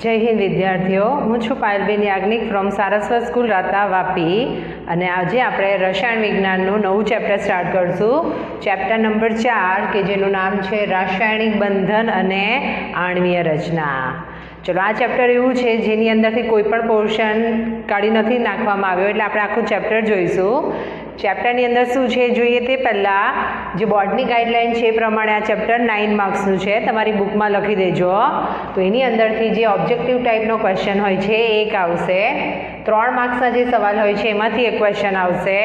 જય હિન્દ વિદ્યાર્થીઓ, હું છું પાયલબેન યાજ્ઞિક ફ્રોમ સારસ્વત સ્કૂલ રાતા વાપી અને આજે આપણે રસાયણ વિજ્ઞાનનું નવું ચેપ્ટર સ્ટાર્ટ કરશું. ચેપ્ટર નંબર 4 કે જેનું નામ છે રાસાયણિક બંધન અને આણ્વીય રચના. ચલો, આ ચેપ્ટર એવું છે જેની અંદરથી કોઈ પણ પોર્શન કાઢી નથી નાખવામાં આવ્યો, એટલે આપણે આખું ચેપ્ટર જોઈશું. ચેપ્ટરની અંદર શું છે જોઈએ તે પહેલાં જે બોર્ડની ગાઈડલાઇન છે એ પ્રમાણે આ ચેપ્ટર 9 માર્ક્સનું છે, તમારી બુકમાં લખી દેજો. તો એની અંદરથી જે ઓબ્જેક્ટિવ ટાઈપનો ક્વેશ્ચન હોય છે એ એક આવશે, 3 માર્ક્સના જે સવાલ હોય છે એમાંથી એક ક્વેશ્ચન આવશે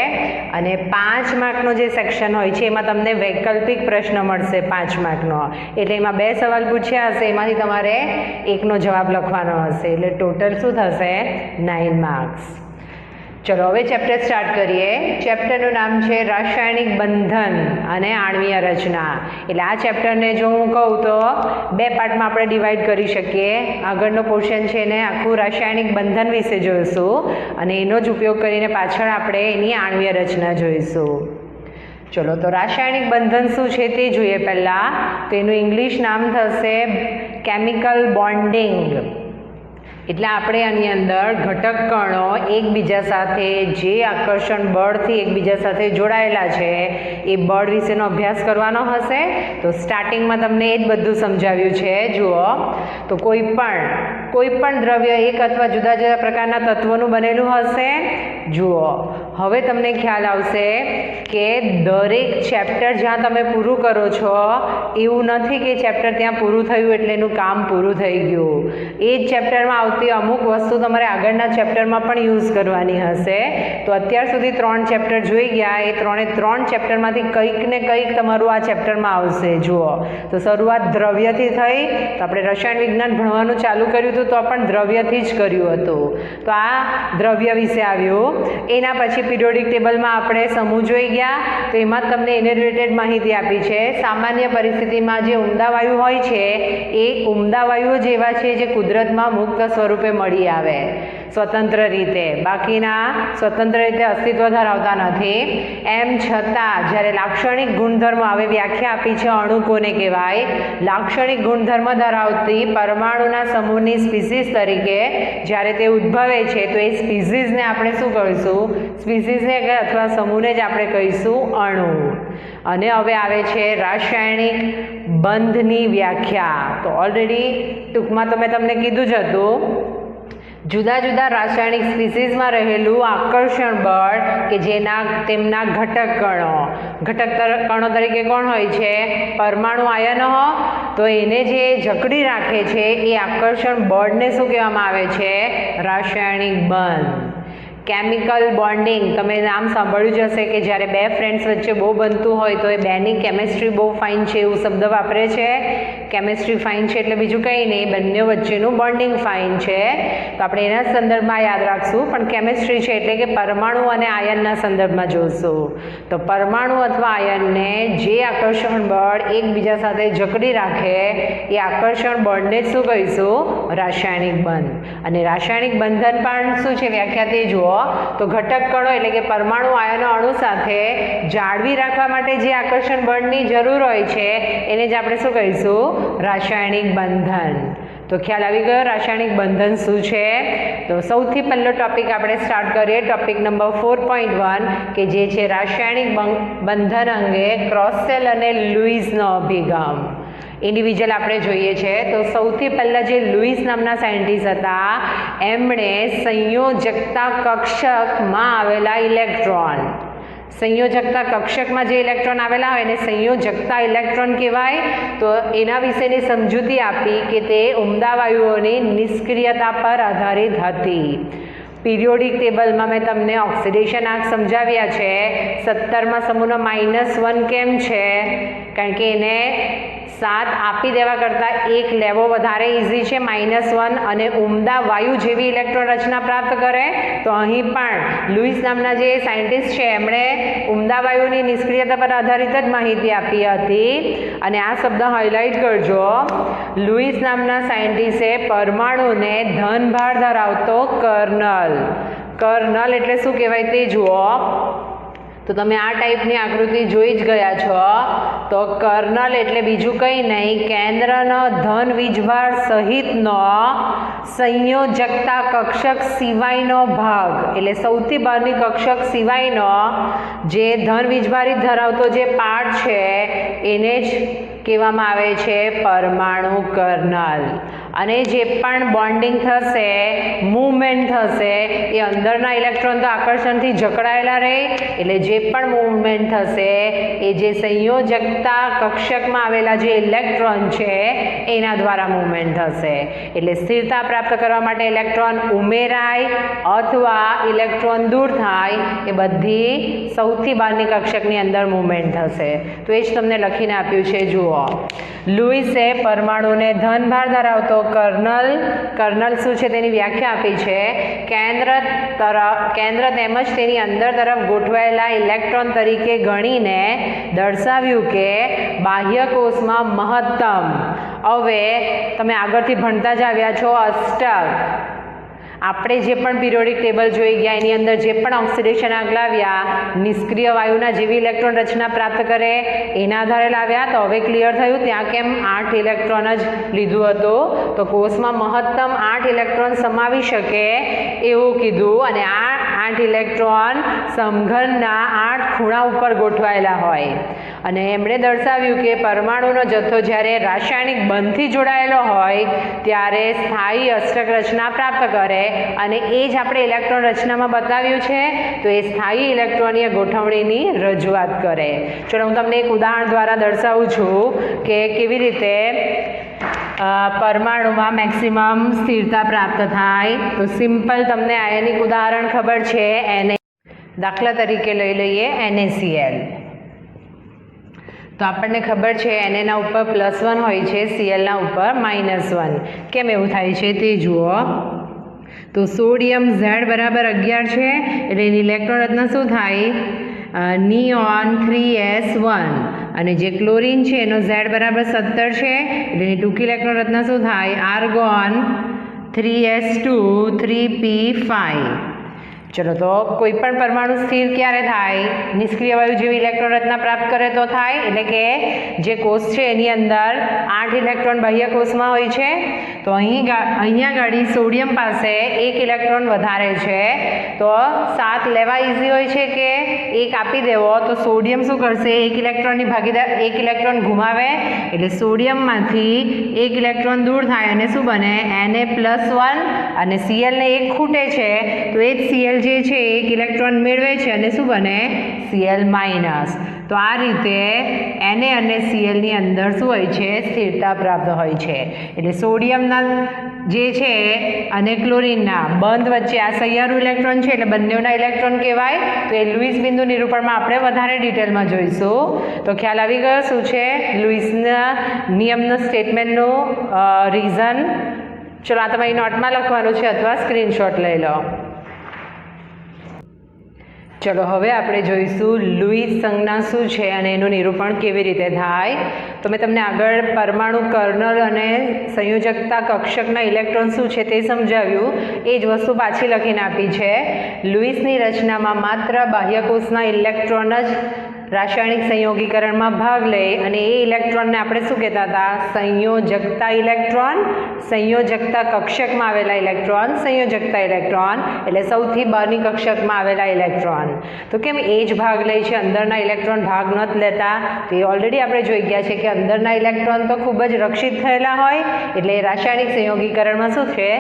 અને 5 માર્કનો જે સેક્શન હોય છે એમાં તમને વૈકલ્પિક પ્રશ્ન મળશે 5 માર્કનો. એટલે એમાં 2 સવાલ પૂછ્યા હશે, એમાંથી તમારે એકનો જવાબ લખવાનો હશે, એટલે ટોટલ શું થશે 9 માર્ક્સ. ચલો હવે ચેપ્ટર સ્ટાર્ટ કરીએ. ચેપ્ટરનું નામ છે રાસાયણિક બંધન અને આણ્વીય રચના. એટલે આ ચેપ્ટરને જો હું કહું તો 2 પાર્ટમાં આપણે ડિવાઈડ કરી શકીએ. આગળનો પોર્શન છે એને આખું રાસાયણિક બંધન વિશે જોઈશું અને એનો જ ઉપયોગ કરીને પાછળ આપણે એની આણ્વીય રચના જોઈશું. ચલો, તો રાસાયણિક બંધન શું છે તે જોઈએ પહેલાં. તો એનું ઇંગ્લિશ નામ થશે કેમિકલ બોન્ડિંગ. એટલે આપણે આની અંદર ઘટક કણો એકબીજા સાથે જે આકર્ષણ બળથી એકબીજા સાથે જોડાયેલા છે એ બળ વિશેનો અભ્યાસ કરવાનો હશે. તો સ્ટાર્ટિંગમાં તમને એ જ બધું સમજાવ્યું છે. જુઓ, તો કોઈ પણ દ્રવ્ય એક અથવા જુદા જુદા પ્રકારના તત્વોનું બનેલું હશે. જુઓ, હવે તમને ખ્યાલ આવશે કે દરેક ચેપ્ટર જ્યાં તમે પૂરું કરો છો એવું નથી કે ચેપ્ટર ત્યાં પૂરું થયું એટલે એનું કામ પૂરું થઈ ગયું. એ જ ચેપ્ટરમાં આવતી અમુક વસ્તુ તમારે આગળના ચેપ્ટરમાં પણ યુઝ કરવાની હશે. તો અત્યાર સુધી 3 ચેપ્ટર જોઈ ગયા, એ 3 ચેપ્ટરમાંથી કંઈક ને કંઈક તમારું આ ચેપ્ટરમાં આવશે. જુઓ, તો શરૂઆત દ્રવ્યથી થઈ, તો આપણે રસાયણ વિજ્ઞાન ભણવાનું ચાલુ કર્યું હતું તો પણ દ્રવ્યથી જ કર્યું હતું. તો આ દ્રવ્ય વિશે આવ્યું. એના પછી પિરિયોડિક ટેબલમાં આપણે સમૂહ જોઈ ગયા, તો એમાં તમને એને રિલેટેડ માહિતી આપી છે. સામાન્ય પરિસ્થિતિમાં જે ઉમદા વાયુ હોય છે એ ઉમદા વાયુઓ જેવા છે જે કુદરતમાં મુક્ત સ્વરૂપે મળી આવે સ્વતંત્ર રીતે, બાકીના સ્વતંત્ર રીતે અસ્તિત્વ ધરાવતા નથી. એમ છતાં જ્યારે લાક્ષણિક ગુણધર્મ, હવે વ્યાખ્યા આપી છે અણુ કોને કહેવાય, લાક્ષણિક ગુણધર્મ ધરાવતી પરમાણુના સમૂહની સ્પીસીસ તરીકે જ્યારે તે ઉદ્ભવે છે તો એ સ્પીસીસને આપણે શું કહીશું, સ્પીસીસને અથવા સમૂહને જ આપણે કહીશું અણુ. અને હવે આવે છે રાસાયણિક બંધની વ્યાખ્યા. તો ઓલરેડી ટૂંકમાં તો મેં તમને કીધું જ હતું, જુદા જુદા રાસાયણિક સ્પીસીસમાં રહેલું આકર્ષણ બળ કે જેના તેમના ઘટક કણો તરીકે કોણ હોય છે, પરમાણુ આયનો. તો એને જે જકડી રાખે છે એ આકર્ષણ બળને શું કહેવામાં આવે છે, રાસાયણિક બંધ. કેમિકલ બોન્ડિંગ, તમે નામ સાંભળ્યું જ હશે કે જ્યારે 2 ફ્રેન્ડ્સ વચ્ચે બહુ બનતું હોય તો એ બેની કેમેસ્ટ્રી બહુ ફાઇન છે એવું શબ્દ વાપરે છે. કેમેસ્ટ્રી ફાઇન છે એટલે બીજું કંઈ નહીં, બંને વચ્ચેનું બોન્ડિંગ ફાઇન છે. તો આપણે એના સંદર્ભમાં યાદ રાખશું, પણ કેમેસ્ટ્રી છે એટલે કે પરમાણુ અને આયનના સંદર્ભમાં જોઈશું. તો પરમાણુ અથવા આયનને જે આકર્ષણ બળ એકબીજા સાથે જકડી રાખે એ આકર્ષણ બળને જ શું કહીશું, રાસાયણિક બંધ. અને રાસાયણિક બંધન પણ શું છે વ્યાખ્યા તે જુઓ. તો ઘટક કણો એટલે કે પરમાણુ આયનો અણુ સાથે જાળવી રાખવા માટે જે આકર્ષણ બળની જરૂર હોય છે એને જ આપણે શું કહીશું, રાસાયણિક બંધન. તો ખ્યાલ આવી ગયો રાસાયણિક બંધન શું છે. તો સૌથી પહેલો ટોપિક આપણે સ્ટાર્ટ કરીએ, ટોપિક નંબર 4.1 કે જે છે રાસાયણિક બંધન અંગે ક્રોસેલ અને લુઈસનો અભિગમ. ઇન્ડિવિજ્યુઅલ આપણે જોઈએ છે. તો સૌથી પહેલાં જે લુઈસ નામના સાયન્ટિસ્ટ હતા એમણે સંયોજકતા કક્ષકમાં આવેલા ઇલેક્ટ્રોન, સંયોજકતા કક્ષકમાં જે ઇલેક્ટ્રોન આવેલા હોય એને સંયોજકતા ઇલેક્ટ્રોન કહેવાય. તો એના વિશેની સમજૂતી આપી કે તે ઉમદા વાયુઓની નિષ્ક્રિયતા પર આધારિત હતી. પિરિયોડિક ટેબલમાં મેં તમને ઓક્સિડેશન આંક સમજાવ્યા છે. 17મા સમૂહનો -1 કેમ છે, કારણ કે એને 7 આપી દેવા કરતાં 1 લેવો વધારે ઇઝી છે, -1, અને ઉમદા વાયુ જેવી ઇલેક્ટ્રોન રચના પ્રાપ્ત કરે. તો અહીં પણ લુઈસ નામના જે સાયન્ટિસ્ટ છે એમણે ઉમદા વાયુની નિષ્ક્રિયતા પર આધારિત જ માહિતી આપી હતી. અને આ શબ્દ હાઇલાઇટ કરજો, લુઈસ નામના સાયન્ટિસ્ટે પરમાણુને ધનભાર ધરાવતો કર્નલ એટલે શું કહેવાય તે જુઓ. તો તમે આ ટાઈપની આકૃતિ જોઈ જ ગયા છો. તો કર્નલ એટલે બીજું કંઈ નહીં, કેન્દ્રનો ધન વીજભાર સહિતનો સંયોજકતા કક્ષક સિવાયનો ભાગ, એટલે સૌથી બહારની કક્ષક સિવાયનો જે ધન વીજભારિત ધરાવતો જે પાર્ટ છે એને જ કહેવામાં આવે છે પરમાણુ કર્નલ. અને જે પણ બોન્ડિંગ થશે, મૂવમેન્ટ થશે, એ અંદરના ઇલેક્ટ્રોન તો આકર્ષણથી જકડાયેલા રહે, એટલે જે પણ મૂવમેન્ટ થશે એ જે સંયોજકતા કક્ષકમાં આવેલા જે ઇલેક્ટ્રોન છે એના દ્વારા મૂવમેન્ટ થશે. એટલે સ્થિરતા પ્રાપ્ત કરવા માટે ઇલેક્ટ્રોન ઉમેરાય અથવા ઇલેક્ટ્રોન દૂર થાય, એ બધી સૌથી બહારની કક્ષકની અંદર મૂવમેન્ટ થશે. તો એ જ તમને લખીને આપ્યું છે, જુઓ. લુઈસે પરમાણુને ધનભાર ધરાવતો કર્નલ શું છે તેની વ્યાખ્યા આપી છે. કેન્દ્ર તેમજ તેની અંદર તરફ ગોઠવાયેલા ઇલેક્ટ્રોન તરીકે ગણીને દર્શાવ્યું કે બાહ્ય કોષમાં મહત્તમ, હવે તમે આગળથી ભણતા જ આવ્યા છો, અષ્ટક, આપણે જે પણ પિરિયોડિક ટેબલ જોઈ ગયા એની અંદર જે પણ ઓક્સિડેશન આગ લાવ્યા, નિષ્ક્રિય વાયુના જેવી ઇલેક્ટ્રોન રચના પ્રાપ્ત કરે એના આધારે લાવ્યા. તો હવે ક્લિયર થયું ત્યાં કેમ 8 ઇલેક્ટ્રોન જ લીધું હતું. તો કોષમાં મહત્તમ 8 ઇલેક્ટ્રોન સમાવી શકે એવું કીધું. અને આ 8 ઇલેક્ટ્રોન સમઘનના 8 ખૂણા ઉપર ગોઠવાયેલા હોય. અને એમણે દર્શાવ્યું કે પરમાણુનો જથ્થો જ્યારે રાસાયણિક બંધથી જોડાયેલો હોય ત્યારે સ્થાયી અષ્ટક રચના પ્રાપ્ત કરે, અને એ જ આપણે ઇલેક્ટ્રોન રચનામાં બતાવ્યું છે. તો એ સ્થાયી ઇલેક્ટ્રોનીય ગોઠવણીની રજૂઆત કરે. ચલો હું તમને એક ઉદાહરણ દ્વારા દર્શાવું છું કે કેવી રીતે પરમાણુમાં મેક્સિમમ સ્થિરતા પ્રાપ્ત થાય. તો સિમ્પલ તમને આયનિક ઉદાહરણ ખબર છે, એને દાખલા તરીકે લઈ લઈએ NaCl. તો આપણને ખબર છે Na ઉપર +1 હોય છે, Clના ઉપર -1. કેમ એવું થાય છે તે જુઓ. તો સોડિયમ Z બરાબર 11 છે, એટલે એની ઇલેક્ટ્રોન રચના શું થાય? Neon 3s1. અને જે ક્લોરીન છે એનો Z બરાબર 17 છે, એટલે એની ટૂંકી ઇલેક્ટ્રોન રચના શું થાય? Argon 3s2 3p5. ચલો, તો કોઈ પણ પરમાણુ સ્થિર ક્યારે થાય? નિષ્ક્રિય વાયુ જેવી ઇલેક્ટ્રોન રચના પ્રાપ્ત કરે તો થાય. એટલે કે જે કોષ છે એની અંદર 8 ઇલેક્ટ્રોન બાહ્ય કોષમાં હોય છે. તો અહીંયા ગાડી સોડિયમ પાસે 1 ઇલેક્ટ્રોન વધારે છે, તો 7 લેવા ઇઝી હોય છે કે 1 આપી દેવો. તો સોડિયમ શું કરશે? 1 ઇલેક્ટ્રોનની ભાગીદાર 1 ઇલેક્ટ્રોન ગુમાવે, એટલે સોડિયમમાંથી 1 ઇલેક્ટ્રોન દૂર થાય અને શું બને? Na+1. અને Cl ને 1 ખૂટે છે, તો એ જ Cl જે છે 1 ઇલેક્ટ્રોન મેળવે છે અને શું બને? Cl-. તો આ રીતે Na અને Cl ની અંદર શું હોય છે? સ્થિરતા પ્રાપ્ત હોય છે. એટલે સોડિયમના જે છે અને ક્લોરીનના બંધ વચ્ચે આ સહિયારું ઇલેક્ટ્રોન છે, એટલે બંનેના ઇલેક્ટ્રોન કહેવાય. તો એ લુઈસ બિંદુ નિરૂપણમાં આપણે વધારે ડિટેલમાં જોઈશું. તો ખ્યાલ આવી ગયો શું છે લુઈસના નિયમનો સ્ટેટમેન્ટનું રીઝન. ચલો, આ તમારી નોટમાં લખવાનું છે અથવા સ્ક્રીનશોટ લઈ લો. ચલો, હવે આપણે જોઈશું લુઈસ સંજ્ઞા શું છે અને એનું નિરૂપણ કેવી રીતે થાય. તો મેં તમને આગળ પરમાણુ કર્નલ અને સંયોજકતા કક્ષકના ઇલેક્ટ્રોન શું છે તે સમજાવ્યું. એ જ વસ્તુ પાછી લખીને આપી છે. લુઈસની રચનામાં માત્ર બાહ્યકોષના ઇલેક્ટ્રોન જ રાસાયણિક સંયોગીકરણમાં ભાગ લે, અને એ ઇલેક્ટ્રોનને આપણે શું કહેતા હતા? સંયોજકતા ઇલેક્ટ્રોન. સંયોજકતા કક્ષકમાં આવેલા ઇલેક્ટ્રોન સંયોજકતા ઇલેક્ટ્રોન, એટલે સૌથી બહારની કક્ષકમાં આવેલા ઇલેક્ટ્રોન. તો કેમ એ જ ભાગ લે છે, અંદરના ઇલેક્ટ્રોન ભાગ નથી લેતા? તો એ ઓલરેડી આપણે જોઈ ગયા છે કે અંદરના ઇલેક્ટ્રોન તો ખૂબ જ રક્ષિત થયેલા હોય, એટલે રાસાયણિક સંયોગીકરણમાં શું છે?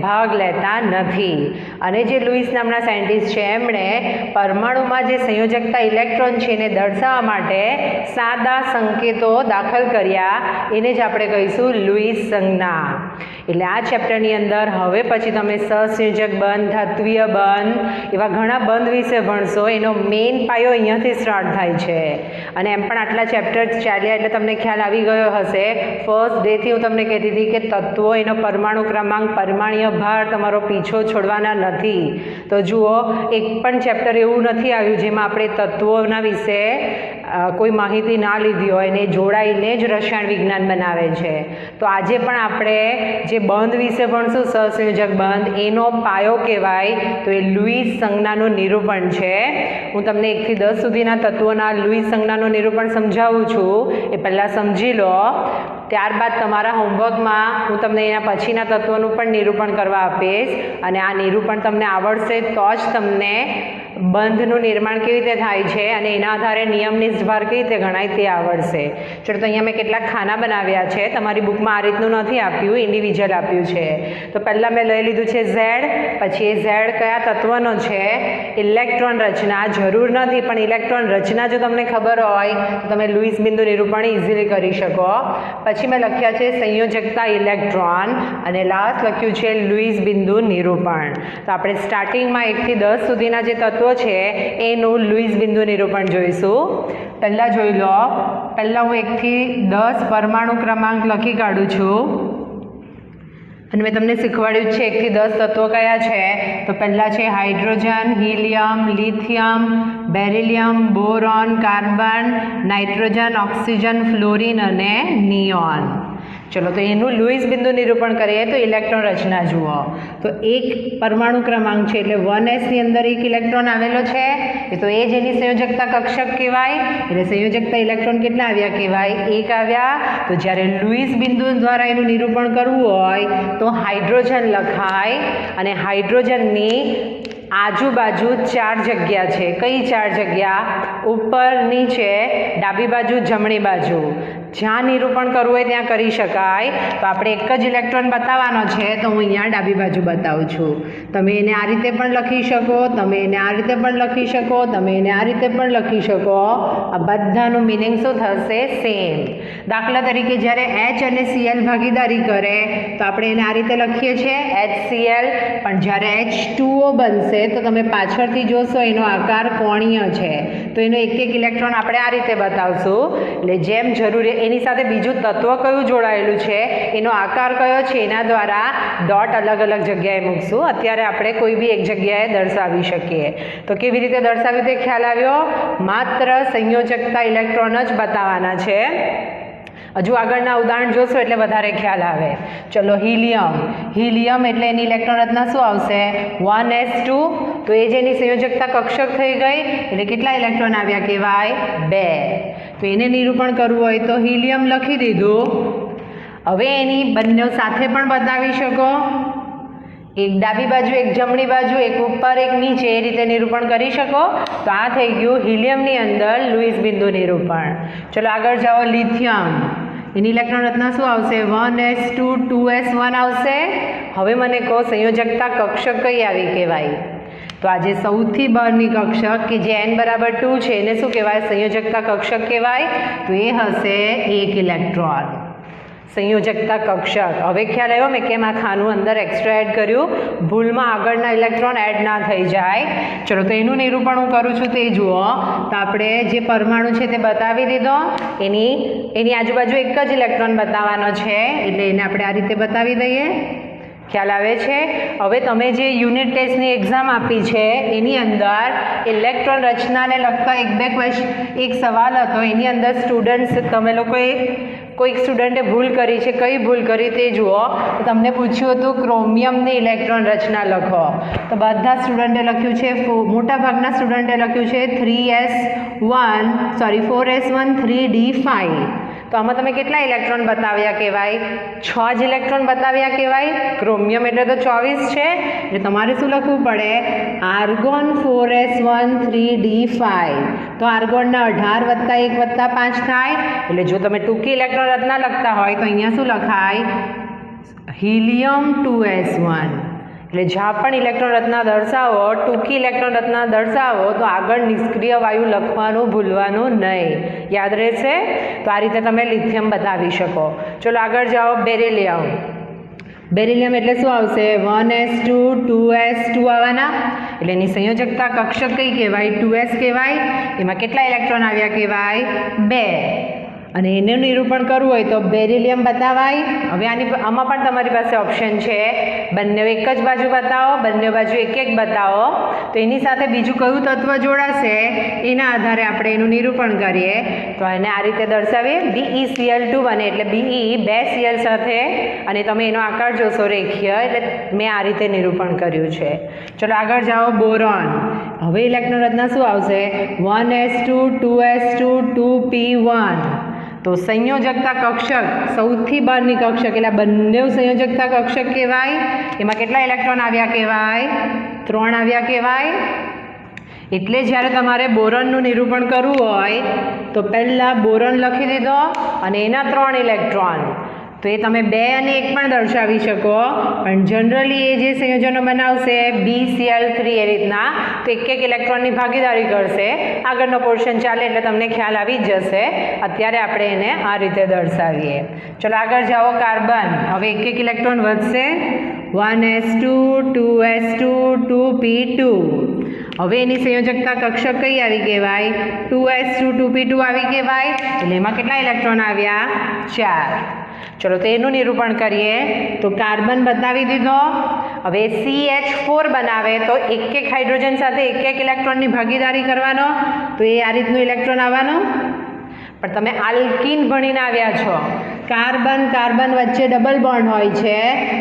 ભાગ લેતા નથી. અને જે લુઈસ નામના સાયન્ટિસ્ટ છે એમણે પરમાણુમાં જે સંયોજકતા ઇલેક્ટ્રોન છે એને દર્શાવવા માટે સાદા સંકેતો દાખલ કર્યા, એને જ આપણે કહીશું લુઈસ સંજ્ઞા. એટલે આ ચેપ્ટરની અંદર હવે પછી તમે સહસંયોજક બંધ, ધાત્વીય બંધ, એવા ઘણા બંધ વિશે ભણશો. એનો મેઇન પાયો અહીંયાથી સ્ટાર્ટ થાય છે. અને એમ પણ આટલા ચેપ્ટર ચાલ્યા એટલે તમને ખ્યાલ આવી ગયો હશે. ફર્સ્ટ ડેથી હું તમને કહેતી હતી કે તત્વો, એનો પરમાણુ ક્રમાંક, પરમાણ્વીય ભાર તમારો પીછો છોડવાના નથી. તો જુઓ, એક પણ ચેપ્ટર એવું નથી આવ્યું જેમાં આપણે તત્વોના વિશે કોઈ માહિતી ના લીધી હોય ને જોડાઈને જ રસાયણ વિજ્ઞાન બનાવે છે. તો આજે પણ આપણે જે બંધ વિશે ભણશું, સહસંયોજક બંધ, એનો પાયો કહેવાય તો એ લુઈસ સંજ્ઞાનું નિરૂપણ છે. હું તમને 1 થી 10 સુધીના તત્વોના લુઈસ સંજ્ઞાનું નિરૂપણ સમજાવું છું, એ પહેલાં સમજી લો. ત્યારબાદ તમારા હોમવર્કમાં હું તમને એના પછીના તત્વોનું પણ નિરૂપણ કરવા આપીશ, અને આ નિરૂપણ તમને આવડશે તો જ તમને બંધનું નિર્માણ કેવી રીતે થાય છે અને એના આધારે નિયમની ભાર કેવી રીતે ગણાય તે આવડશે. ચલો, તો અહીંયા મેં કેટલાક ખાના બનાવ્યા છે. તમારી બુકમાં આ રીતનું નથી આપ્યું, ઇન્ડિવિજ્યુઅલ આપ્યું છે. તો પહેલાં મેં લઈ લીધું છે ઝેડ. પછી એ ઝેડ કયા તત્વનો છે? ઇલેક્ટ્રોન રચના. જરૂર નથી, પણ ઇલેક્ટ્રોન રચના જો તમને ખબર હોય તો તમે લુઈસ બિંદુ નિરૂપણ ઇઝીલી કરી શકો. પછી મેં લખ્યા છે સંયોજકતા ઇલેક્ટ્રોન, અને લાસ્ટ લખ્યું છે લુઈસ બિંદુ નિરૂપણ. તો આપણે સ્ટાર્ટિંગમાં 1 થી 10 સુધીના જે તત્વો છે એનું લુઈસ બિંદુ નિરૂપણ જોઈશું. પહેલાં જોઈ લો. પહેલાં હું 1 થી 10 પરમાણુ ક્રમાંક લખી કાઢું છું, અને મેં તમને શીખવાડ્યું છે 1 થી 10 તત્વો કયા છે. તો પહેલાં છે hydrogen, helium, lithium, beryllium, boron, carbon, nitrogen, oxygen, fluorine અને નિયોન. ચલો, તો એનું લુઈસ બિંદુ નિરૂપણ કરીએ તો ઇલેક્ટ્રોન રચના જુઓ. તો એક પરમાણુ ક્રમાંક છે એટલે 1s ની અંદર એક ઇલેક્ટ્રોન આવેલો છે, તો એ જ એની સંયોજકતા કક્ષક કહેવાય. એટલે સંયોજકતા ઇલેક્ટ્રોન કેટલા આવ્યા કહેવાય? 1 આવ્યા. તો જ્યારે લુઈસ બિંદુ દ્વારા એનું નિરૂપણ કરવું હોય તો હાઇડ્રોજન લખાય, અને હાઇડ્રોજનની આજુબાજુ 4 જગ્યા છે. કઈ 4 જગ્યા? ઉપર, નીચે, ડાબી બાજુ, જમણી બાજુ. જ્યાં નિરૂપણ કરવું હોય ત્યાં કરી શકાય. તો આપણે એક જ ઇલેક્ટ્રોન બતાવવાનો છે, તો હું અહીંયા ડાબી બાજુ બતાવું છું. તમે એને આ રીતે પણ લખી શકો, તમે એને આ રીતે પણ લખી શકો, તમે એને આ રીતે પણ લખી શકો. આ બધાનું મિનિંગ શું થશે? સેમ. દાખલા તરીકે જ્યારે H અને Cl ભાગીદારી કરે તો આપણે એને આ રીતે લખીએ છીએ HCl, પણ જ્યારે H2O બનશે તો તમે પાછળથી જોશો એનો આકાર કોણીય છે, તો એનો એક એક ઇલેક્ટ્રોન આપણે આ રીતે બતાવશું. એટલે જેમ જરૂરી એની સાથે બીજું તત્વ કયું જોડાયેલું છે, એનો આકાર કયો છે, એના દ્વારા ડોટ અલગ અલગ જગ્યાએ મૂકશું. અત્યારે આપણે કોઈ બી એક જગ્યાએ દર્શાવી શકીએ. તો કેવી રીતે દર્શાવ્યું તે ખ્યાલ આવ્યો? માત્ર સંયોજકતા ઇલેક્ટ્રોન જ બતાવવાના છે. હજુ આગળના ઉદાહરણ જોશો એટલે વધારે ખ્યાલ આવે. ચલો, હિલિયમ. હિલિયમ એટલે એની ઇલેક્ટ્રોન રચના શું આવશે? 1s2. તો એ જ એની સંયોજકતા કક્ષક થઈ ગઈ, એટલે કેટલા ઇલેક્ટ્રોન આવ્યા કહેવાય? 2. તો એને નિરૂપણ કરવું હોય તો હિલિયમ લખી દીધું. હવે એની બંને સાથે પણ બતાવી શકો, એક ડાબી બાજુ, એક જમણી બાજુ, એક ઉપર, એક નીચે, એ રીતે નિરૂપણ કરી શકો. તો આ થઈ ગયું હિલિયમની અંદર લુઈસ બિંદુ નિરૂપણ. ચલો આગળ જાઓ. લિથિયમ. એની ઇલેક્ટ્રોન રચના શું આવશે? 1s2 2s1 આવશે. હવે મને કહો સંયોજકતા કક્ષક કઈ આવી કહેવાય? તો આજે સૌથી બહારની કક્ષક કે જે n બરાબર 2 છે એને શું કહેવાય? સંયોજકતા કક્ષક કહેવાય. તો એ હશે 1 ઇલેક્ટ્રોન. સંયોજકતા કક્ષક. હવે ખ્યાલ આવ્યો મેં કેમ આ ખાનું અંદર એક્સ્ટ્રા એડ કર્યું? ભૂલમાં આગળના ઇલેક્ટ્રોન એડ ના થઈ જાય. ચલો, તો એનું નિરૂપણ હું કરું છું તે જુઓ. તો આપણે જે પરમાણુ છે તે બતાવી દીધો, એની આજુબાજુ એક જ ઇલેક્ટ્રોન બતાવવાનો છે, એટલે એને આપણે આ રીતે બતાવી દઈએ. ખ્યાલ આવે છે? હવે તમે જે યુનિટ ટેસ્ટની એક્ઝામ આપી છે એની અંદર ઇલેક્ટ્રોન રચનાને લગતા એક સવાલ હતો. એની અંદર સ્ટુડન્ટ્સ, તમે લોકોએ કોઈક સ્ટુડન્ટે ભૂલ કરી છે. કઈ ભૂલ કરી તે જુઓ. તમને પૂછ્યું હતું ક્રોમિયમની ઇલેક્ટ્રોન રચના લખો, તો બધા સ્ટુડન્ટે લખ્યું છે, મોટાભાગના સ્ટુડન્ટે લખ્યું છે 4s1 3d5. તો આમાં તમે કેટલા ઇલેક્ટ્રોન બતાવ્યા કહેવાય? 6 જ ઇલેક્ટ્રોન બતાવ્યા કહેવાય. ક્રોમિયમ એટલે તો 24 છે, એટલે તમારે શું લખવું પડે? Argon 4s1 3d5. તો આર્ગોનના 18 + 1 + 5 થાય. એટલે જો તમે ટૂંકી ઇલેક્ટ્રોન રચના લખતા હોય તો અહીંયા શું લખાય? Helium 2s1. એટલે જ્યાં પણ ઇલેક્ટ્રોન રચના દર્શાવો, ટૂંકી ઇલેક્ટ્રોન રચના દર્શાવો, તો આગળ નિષ્ક્રિય વાયુ લખવાનું ભૂલવાનું નહીં. યાદ રહેશે? તો આ રીતે તમે લિથિયમ બતાવી શકો. ચલો આગળ જાઓ. બેરિલિયમ. બેરિલિયમ એટલે શું આવશે? 1s2 2s2 આવવાના. એટલે એની સંયોજકતા કક્ષક કઈ કહેવાય? 2s કહેવાય. એમાં કેટલા ઇલેક્ટ્રોન આવ્યા કહેવાય? 2. અને એનું નિરૂપણ કરવું હોય તો બેરિલિયમ બતાવાય. હવે આમાં પણ તમારી પાસે ઓપ્શન છે, બંને એક જ બાજુ બતાવો, બંને બાજુ એક એક બતાવો. તો એની સાથે બીજું કયું તત્વ જોડાશે એના આધારે આપણે એનું નિરૂપણ કરીએ. તો એને આ રીતે દર્શાવીએ, BeCl2 બને એટલે Be બે Cl સાથે, અને તમે એનો આકાર જોશો રેખીય, એટલે મેં આ રીતે નિરૂપણ કર્યું છે. ચલો આગળ જાઓ. બોરોન. હવે ઇલેક્ટ્રોન રચના શું આવશે? 1s2 2s2 2p1. તો સંયોજકતા કક્ષક, સૌથી બહારની કક્ષક એટલે બંને સંયોજકતા કક્ષક કહેવાય. એમાં કેટલા ઇલેક્ટ્રોન આવ્યા કહેવાય? 3 આવ્યા કહેવાય. એટલે જ્યારે તમારે બોરોનનું નિરૂપણ કરવું હોય તો પહેલાં બોરોન લખી દીધો અને એના 3 ઇલેક્ટ્રોન. તો એ તમે 2 અને 1 પણ દર્શાવી શકો, પણ જનરલી એ જે સંયોજનો બનાવશે BeCl3 એ રીતના, તો એક એક ઇલેક્ટ્રોનની ભાગીદારી કરશે. આગળનો પોર્શન ચાલે એટલે તમને ખ્યાલ આવી જ જશે. અત્યારે આપણે એને આ રીતે દર્શાવીએ. ચલો આગળ જાઓ. કાર્બન. હવે એક એક ઇલેક્ટ્રોન વધશે. 1s2 2s2 2p2. હવે એની સંયોજકતા કક્ષક કઈ આવી કહેવાય? 2s2 2p2 આવી કહેવાય. એટલે એમાં કેટલા ઇલેક્ટ્રોન આવ્યા? 4. ચલો તો એનું નિરૂપણ કરીએ. તો કાર્બન બતાવી દીધો. હવે CH4 બનાવે તો એક એક હાઇડ્રોજન સાથે એક એક ઇલેક્ટ્રોનની ભાગીદારી કરવાનો. તો એ આ રીતનું ઇલેક્ટ્રોન આવવાનું. પણ તમે આલ્કીન ભણીને આવ્યા છો, કાર્બન કાર્બન વચ્ચે ડબલ બોન્ડ હોય છે,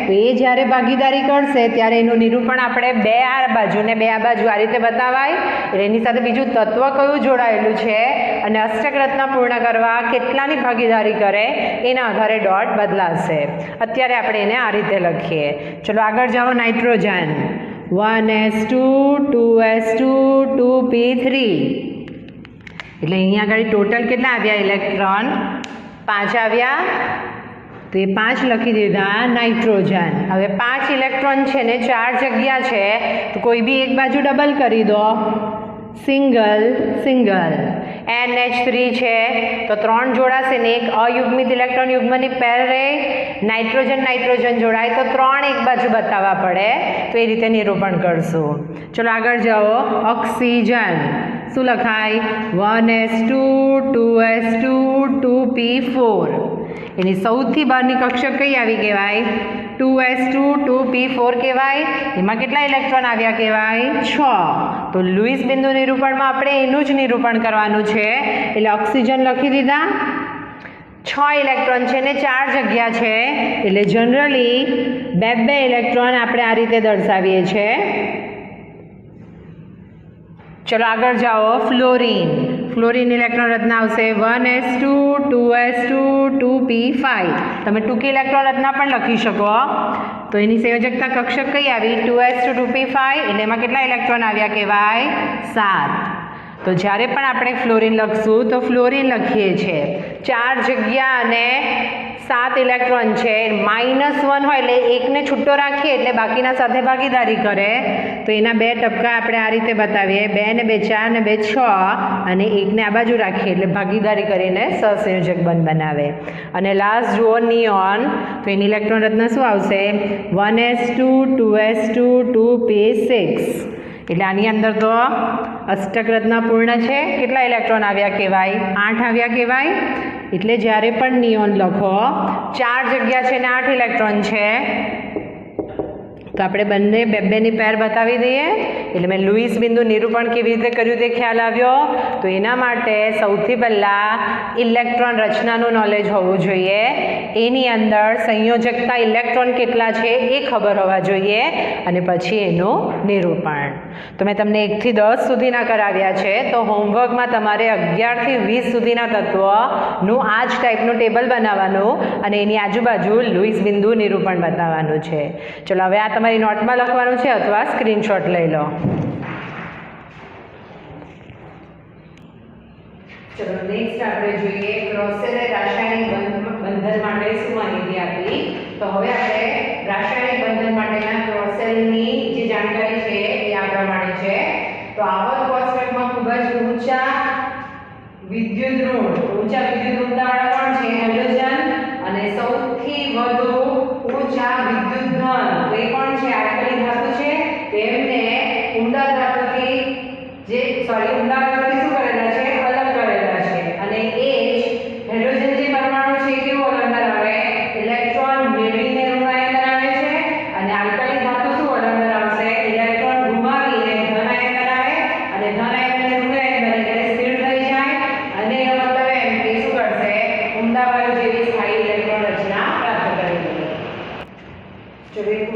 તો એ જ્યારે ભાગીદારી કરશે ત્યારે એનું નિરૂપણ આપણે 2 આ બાજુ ને 2 આ બાજુ આ રીતે બતાવાય. એટલે એની સાથે બીજું તત્વ કયું જોડાયેલું છે અને અષ્ટક રચના પૂર્ણ કરવા કેટલાની ભાગીદારી કરે એના આધારે ડોટ બદલાશે. અત્યારે આપણે એને આ રીતે લખીએ. ચલો આગળ જાઓ. નાઇટ્રોજન. 1s2 2s2 2p3. એટલે અહીંયા આગળ ટોટલ કેટલા આવ્યા ઇલેક્ટ્રોન? 5 આવ્યા. તો એ 5 લખી દીધા નાઇટ્રોજન. હવે 5 ઇલેક્ટ્રોન છે ને 4 જગ્યા છે, તો કોઈ બી એક બાજુ ડબલ કરી દો. Single single. NH3 છે તો 3 જોડાશે ને એક અયુગ્મિત ઇલેક્ટ્રોન યુગ્મની પેર રહે. નાઇટ્રોજન નાઇટ્રોજન જોડાય તો 3 એક બાજુ બતાવવા પડે. તો એ રીતે નિરૂપણ કરશું. ચલો આગળ જાઓ. ઓક્સિજન. શું લખાય? 1s2 2s2 2p4. એની સૌથી બહારની કક્ષક કઈ આવી કહેવાય? 2s2 2p4 કહેવાય. એમાં કેટલા ઇલેક્ટ્રોન આવ્યા કહેવાય? 6. તો લુઈસ બિંદુ નિરૂપણમાં આપણે એનું જ નિરૂપણ કરવાનું છે. એટલે ઓક્સિજન લખી દીધા. 6 ઇલેક્ટ્રોન છે ને 4 જગ્યા છે, એટલે જનરલી 2 ઇલેક્ટ્રોન આપણે આ રીતે દર્શાવીએ છીએ. ચલો આગળ જાઓ. ફ્લોરિન. ફ્લોરિન ઇલેક્ટ્રોન રચના આવશે 1s2 2s2 2p5. તમે ટૂંકી ઇલેક્ટ્રોન રચના પણ લખી શકો. તો એની સંયોજકતા કક્ષક કઈ આવી? 2s2 2p5. એટલે એમાં કેટલા ઇલેક્ટ્રોન આવ્યા કહેવાય? 7. તો જ્યારે પણ આપણે ફ્લોરિન લખશું તો ફ્લોરિન લખીએ છીએ 4 જગ્યા અને 7 ઇલેક્ટ્રોન છે. -1 હોય એટલે એકને છૂટો રાખીએ એટલે બાકીના સાથે ભાગીદારી કરે. તો એના 2 ટપકા આપણે આ રીતે બતાવીએ. 2 ને 2 4 ને 2 6 અને એકને આ બાજુ રાખીએ એટલે ભાગીદારી કરીને સહસંયોજક બંધ બનાવે. અને લાસ્ટ જુઓ નિયોન. તો એની ઇલેક્ટ્રોન રચના શું આવશે? 1s2 2s2 2p6. એટલે આની અંદર તો અષ્ટક રચના પૂર્ણ છે. કેટલા ઇલેક્ટ્રોન આવ્યા કહેવાય? 8 આવ્યા કહેવાય. એટલે જ્યારે પણ નિયોન લખો 4 જગ્યા છે ને 8 ઇલેક્ટ્રોન છે, તો આપણે બંને 2-2ની પેર બતાવી દઈએ. એટલે મેં લુઈસ બિંદુ નિરૂપણ કેવી રીતે કર્યું તે ખ્યાલ આવ્યો. તો એના માટે સૌથી પહેલાં ઇલેક્ટ્રોન રચનાનું નોલેજ હોવું જોઈએ. એની અંદર સંયોજકતા ઇલેક્ટ્રોન કેટલા છે એ ખબર હોવા જોઈએ, અને પછી એનું નિરૂપણ. તો મેં તમને 1 થી 10 સુધીના કરાવ્યા છે. તો હોમવર્કમાં તમારે 11 થી 20 સુધીના તત્વનું આ જ ટાઈપનું ટેબલ બનાવવાનું અને એની આજુબાજુ લુઈસ બિંદુ નિરૂપણ બતાવવાનું છે. ચલો હવે આ તમારી નોટમાં લખવાનું છે અથવા સ્ક્રીનશોટ લઈ લો. ચલો નેક્સ્ટ આપણે જોઈએ ક્રોસેલે રાસાયણિક બંધન માટે શું માહિતી આપી. તો હવે આપણે રાસાયણિક બંધન માટેના ક્રોસેલની જે જાણકારી છે એ આ પ્રમાણે છે. તો આવર્ત કોષ્ટકમાં ખૂબ જ ઊંચા વિદ્યુત ઋણવાળા કોણ છે? હાઇડ્રોજન. અને સૌથી વધુ ઊંચા વિદ્યુત ધન તો એ કોણ છે? આલ્કલી ધાતુ છે. તેમને ઊંડા ધાતુથી ઊંડા ધાતુથી શું કરેલા છે? અલગ કરેલા છે. અને એ જ હાઇડ્રોજન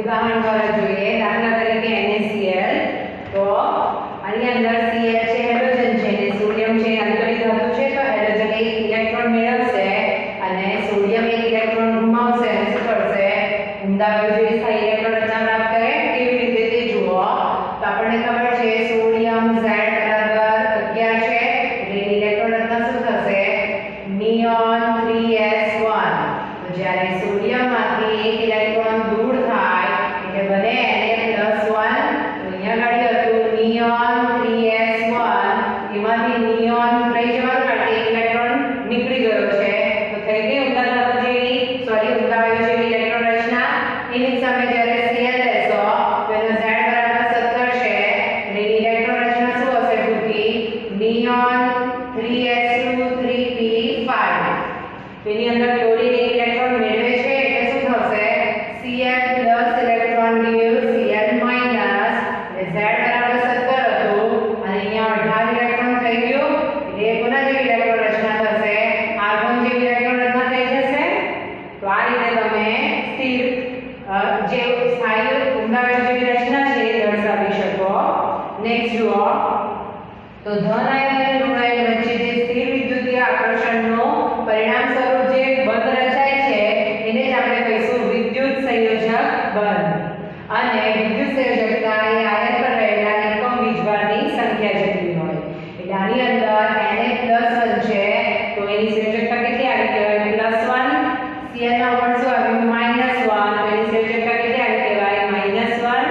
ઉદાહરણ દ્વારા જોઈએ. દાખલા તરીકે NaCl, તો આની અંદર Cl છે હેલોજન છે અને સોડિયમ છે આલ્કલી ધાતુ છે, તો હેલોજન એક ઇલેક્ટ્રોન મેળવશે અને સોડિયમ એક ઇલેક્ટ્રોન ગુમાવશે અને શું કરશે? ઊંડા વાયુ જેવી સ્થાયી ઇલેક્ટ્રોન રચના પ્રાપ્ત કરે. કેવી રીતે તે જુઓ. તો આપણને ખબર છે સોડિયમ Z બરાબર 11 છે, એટલે ઇલેક્ટ્રોન રચના શું થશે? Neon 3s1. તો જ્યારે સોડિયમમાંથી એક ઇલેક્ટ્રોન દૂર થાય એટલે બને Na+1. તો અહીંયા આગળ હતું નિયોન 3s1, એમાંથી નિયોન લઈ જવાનું માટે એક ઇલેક્ટ્રોન નીકળી ગયો છે, તો થઈ ગઈ ઊંડા ધાતુ જેવી ઊંડા વાયુ જેવી ઇલેક્ટ્રોન રચના. એની સામે જ્યારે Cl લેશો તો એનો Z બરાબર 17 છે, એટલે ઇલેક્ટ્રોન રચના શું હશે પૂરતી? Neon 3s2 3p5. તેની અંદર ક્લોરીન એક ઇલેક્ટ્રોન મેળવે છે એટલે શું થશે? Cl plus electron gives Cl minus, એટલે Z બરાબર 17 હતું અને અહીંયા 18 ઇલેક્ટ્રોન થઈ ગયું, એટલે કોના જેવી ઇલેક્ટ્રોન રચના થશે? આર્ગોન જેવી ઇલેક્ટ્રોન રચના થઈ જશે. તો આ રીતે તમે સ્થિર જે સ્થાયી ઊંડા વાયુ જેવી રચના છે એ દર્શાવી શકો. નેક્સ્ટ જુઓ. તો ધન આયન અને ઋણ આયન વચ્ચે જે સ્થિર વિદ્યુતીય આકર્ષણનો પરિણામ સ્વરૂપ જે બંધ રચાય છે એને જ આપણે કહીશું વિદ્યુત સંયોજક બંધ. અને વિદ્યુત સંયોજકતા એ આયન પર રહેલા એકમ વીજભારની સંખ્યા જેટલી હોય. એટલે આની અંદર Na+1 છે, તો એની સંયોજકતા કેટલી આવી કહેવાય? +1. Cl ના ઉપર શું આવ્યું? -1. તો એની સંયોજકતા કેટલી આવી કહેવાય? -1.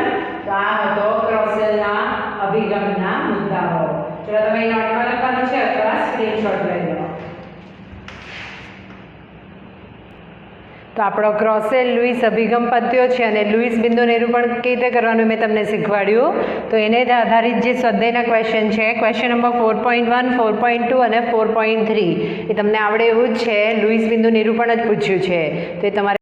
તો આ હતો ક્રોસેલના અભિગમના મુદ્દાઓ. ચલો તમે નોટમાં લખવાનું છે અથવા સ્ક્રીનશોટ લઈ લો. તો આપણો ક્રોસેલ લુઈસ અભિગમ પત્યો છે અને લુઈસ બિંદુ નિરૂપણ કેવી રીતે કરવાનું મેં તમને શીખવાડ્યું. તો એને આધારિત જે સ્વાધ્યાયના ક્વેશ્ચન છે, ક્વેશ્ચન નંબર 4.1, 4.2 અને 4.3 એ તમને આવડે એવું જ છે. લુઈસ બિંદુ નિરૂપણ જ પૂછ્યું છે, તો એ તમારે